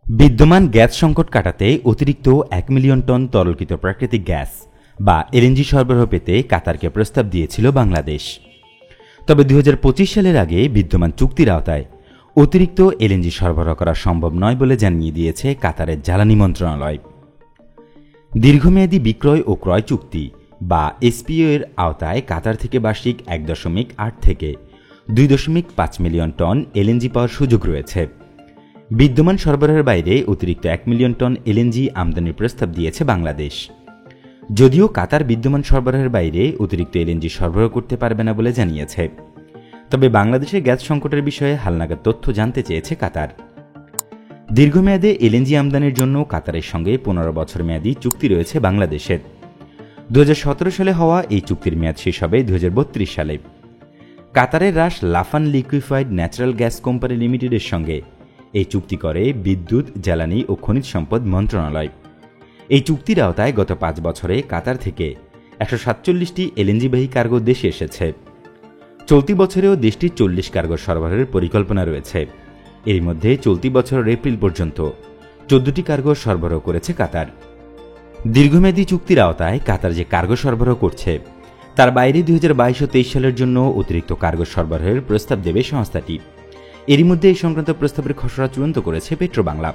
বিদ্যমান গ্যাস সংকট কাটাতে অতিরিক্ত 1 মিলিয়ন টন তরলকৃত প্রাকৃতিক গ্যাস বা এলএনজি সরবরাহ পেতে কাতারকে প্রস্তাব দিয়েছিল বাংলাদেশ। তবে 2025 সালের আগে বিদ্যমান চুক্তির আওতায় অতিরিক্ত এলএনজি সরবরাহ করা সম্ভব নয় বলে জানিয়ে দিয়েছে কাতারের জ্বালানি মন্ত্রণালয়। দীর্ঘমেয়াদী বিক্রয় ও ক্রয় চুক্তি বা এসপিও এর আওতায় কাতার থেকে বার্ষিক 1.8 থেকে 2.5 মিলিয়ন টন এলএনজি পাওয়ার সুযোগ রয়েছে। বিদ্যমান সরবরাহের বাইরে অতিরিক্ত 1 মিলিয়ন টন এলএনজি আমদানির প্রস্তাব দিয়েছে বাংলাদেশ। যদিও কাতার বিদ্যমান সরবরাহের বাইরে অতিরিক্ত এলএনজি সরবরাহ করতে পারবে না বলে জানিয়েছে, তবে বাংলাদেশের গ্যাস সংকটের বিষয়ে হালনাগাদ তথ্য জানতে চেয়েছে কাতার। দীর্ঘমেয়াদে এলএনজি আমদানির জন্য কাতারের সঙ্গে 15 বছর মেয়াদী চুক্তি রয়েছে বাংলাদেশের। 2017 সালে হওয়া এই চুক্তির মেয়াদ শেষ হবে 2032 সালে। কাতারের রাস লাফান লিকুইফাইড ন্যাচারাল গ্যাস কোম্পানি লিমিটেডের সঙ্গে এই চুক্তি করে বিদ্যুৎ, জ্বালানি ও খনিজ সম্পদ মন্ত্রণালয়। এই চুক্তির আওতায় গত 5 বছরে কাতার থেকে 147টি এলএনজিবাহী কার্গো দেশে এসেছে। চলতি বছরেও দেশটির 40 কার্গো সরবরাহের পরিকল্পনা রয়েছে। এর মধ্যে চলতি বছরের এপ্রিল পর্যন্ত 14টি কার্গো সরবরাহ করেছে কাতার। দীর্ঘমেয়াদী চুক্তির আওতায় কাতার যে কার্গো সরবরাহ করছে তার বাইরে 2022 ও 23 সালের জন্য অতিরিক্ত কার্গো সরবরাহের প্রস্তাব দেবে সংস্থাটি। এরই মধ্যে এই সংক্রান্ত প্রস্তাবের খসড়া চূড়ান্ত করেছে পেট্রোবাংলা।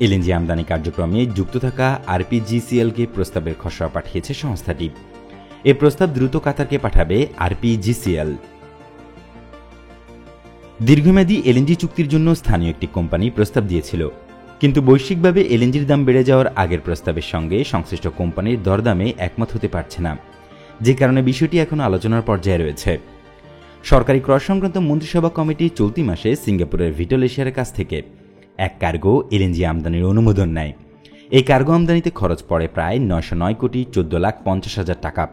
এলএনজি আমদানি কার্যক্রমে যুক্ত থাকা আরপিজিসিএলকে প্রস্তাবের খসড়া পাঠিয়েছে সংস্থাটি। এ প্রস্তাব দ্রুত কাতারকে পাঠাবে আরপিজিসিএল। দীর্ঘমেয়াদী এলএনজি চুক্তির জন্য স্থানীয় একটি কোম্পানি প্রস্তাব দিয়েছিল, কিন্তু বৈশ্বিকভাবে এলএনজির দাম বেড়ে যাওয়ার আগের প্রস্তাবের সঙ্গে সংশ্লিষ্ট কোম্পানির দরদামে একমত হতে পারছে না, যে কারণে বিষয়টি এখন আলোচনার পর্যায়ে রয়েছে। সরকারি ক্রয় সংক্রান্ত মন্ত্রিসভা কমিটি চলতি মাসে সিঙ্গাপুরের ভিটল এশিয়ার কাছ থেকে এক কার্গো এলএনজি আমদানির অনুমোদন নেয়। এই কার্গো আমদানিতে খরচ পড়ে প্রায় 909,14,50,000 টাকা।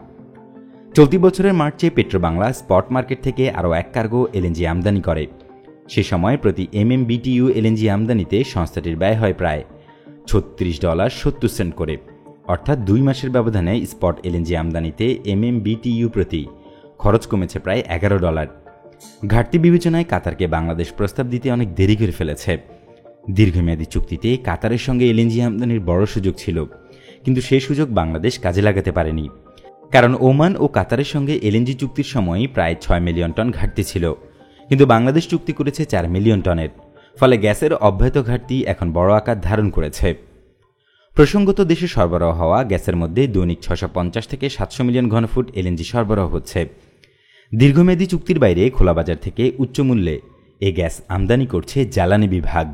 চলতি বছরের মার্চে পেট্রোবাংলা স্পট মার্কেট থেকে আরও এক কার্গো এলএনজি আমদানি করে। সে সময় প্রতি এমএমবিটিইউ এলএনজি আমদানিতে সংস্থাটির ব্যয় হয় প্রায় $36.70 করে, অর্থাৎ 2 মাসের ব্যবধানে স্পট এলএনজি আমদানিতে এমএমবিটিইউ প্রতি খরচ কমেছে প্রায় $11। ঘাটতি বিবেচনায় কাতারকে বাংলাদেশ প্রস্তাব দিতে অনেক দেরি করে ফেলেছে। দীর্ঘমেয়াদী চুক্তিতে কাতারের সঙ্গে এলএনজি আমদানির বড় সুযোগ ছিল, কিন্তু সেই সুযোগ বাংলাদেশ কাজে লাগাতে পারেনি, কারণ ওমান ও কাতারের সঙ্গে এলএনজি চুক্তির সময় প্রায় 6 মিলিয়ন টন ঘাটতি ছিল, কিন্তু বাংলাদেশ চুক্তি করেছে 4 মিলিয়ন টনের। ফলে গ্যাসের অব্যাহত ঘাটতি এখন বড় আকার ধারণ করেছে। প্রসঙ্গত, দেশে সরবরাহ হওয়া গ্যাসের মধ্যে দৈনিক 650 থেকে 700 মিলিয়ন ঘনফুট এলএনজি সরবরাহ হচ্ছে। দীর্ঘমেয়াদী চুক্তির বাইরে খোলা বাজার থেকে উচ্চ মূল্যে এ গ্যাস আমদানি করছে জ্বালানি বিভাগ।